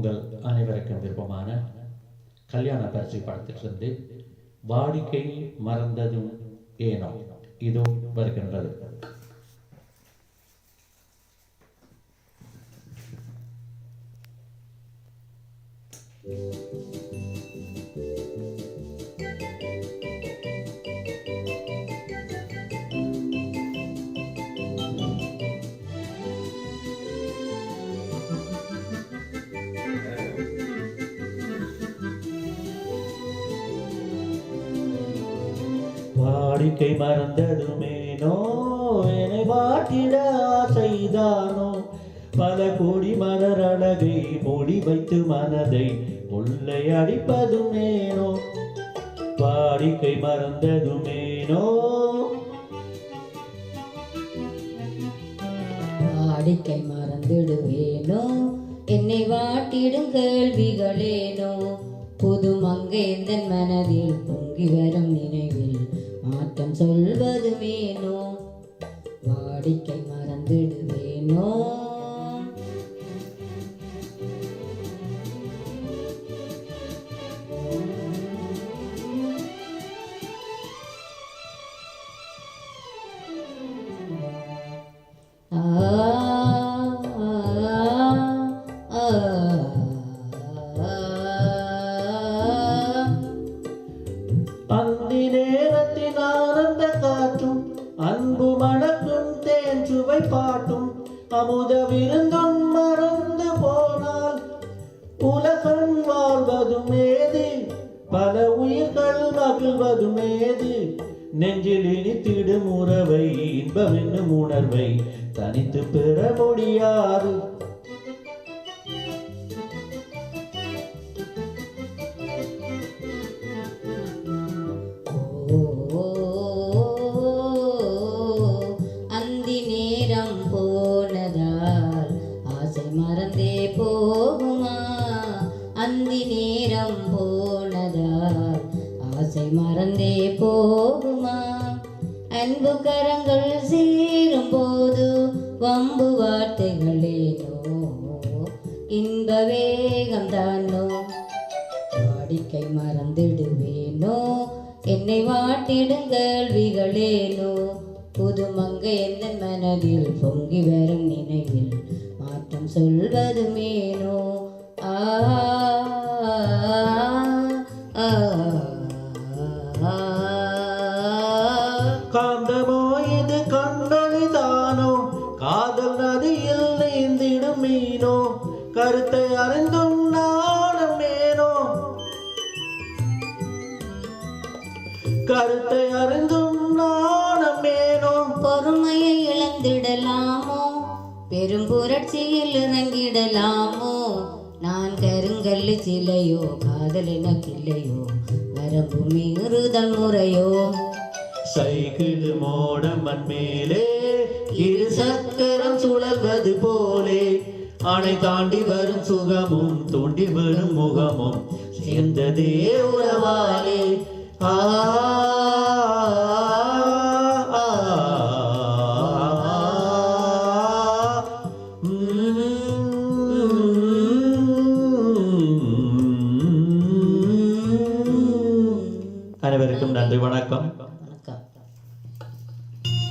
உங்கள் அனைவருக்கும் விருப்பமான கல்யாண பரிசு படத்திலிருந்து வாடிக்கை மறந்ததும் ஏனோ இதோ வருகின்றது. வாடிக்கை மறந்ததுமேனோ என்னை வாட்டிட ஆசைதானோ பல கோடி மலர் அழகை மூடி வைத்து மனதை உள்ளை அடிப்பதுமேனோ வாடிக்கை மறந்ததுமேனோ வாடிக்கை மறந்துடுவேனோ என்னை வாட்டிடும் கேள்விகளேனோ புது மங்கையந்தன் மனதில் பொங்கி வரும் நினைவில் மாற்றம் சொல்வதுமேனோ வாடிக்கை மறந்துடுவேனோ அந்தி நேரத்தின் ஆனந்த காற்றும் அன்பு மணக்கும் தேன் சுவை பாட்டும் அமுத விருந்தும் மறந்து போனால் உலகம் வாழ்வதும் ஏது பல உயிர்கள் மகிழ்வதும் ஏது நெஞ்சில் இனித்திடும் உறவை இன்பம் என்னும் உணர்வை தனித்து பெற முடியாது. அந்தி நேரம் போனதால் ஆசை மறந்தே போகுமா அந்தி நேரம் போனதால் ஆசை மறந்தே போகுமா அன்பு கரங்கள் சேரும் போது வம்பு வார்த்தைகளேனோ இன்ப வேகம் தானோ வாடிக்கை மறந்துடுவேனோ என்னை வாட்டிடும் கேள்விகளேனோ புது மங்கை எந்த மனதில் பொங்கி வரும் நினைவில் மாற்றம் சொல்வதுமேனோ ஆ காந்தமோ இது கண்ணொழிதானோ காதல் நதியில் நீந்திடும் மீனோ கருத்தை அறிந்தும் நாணமேனோ கருத்தை அறிந்தும் நாணமேனோ பொறுமையை இழந்திடலாமோ பெரும் புரட்சியில் இறங்கிடலாமோ நான் கருங்கல்லு சிலையோ காதல் எனக்கில்லையோ வரம்பு மீறுதல் முறையோ சைக்கிள் மோடமன் மேலே இரு சக்கரம் சுழல்வது போலே அணை தாண்டி வரும் சுகமும் தூண்டி வரும் முகமும் சேர்ந்ததே உறவாலே ஆ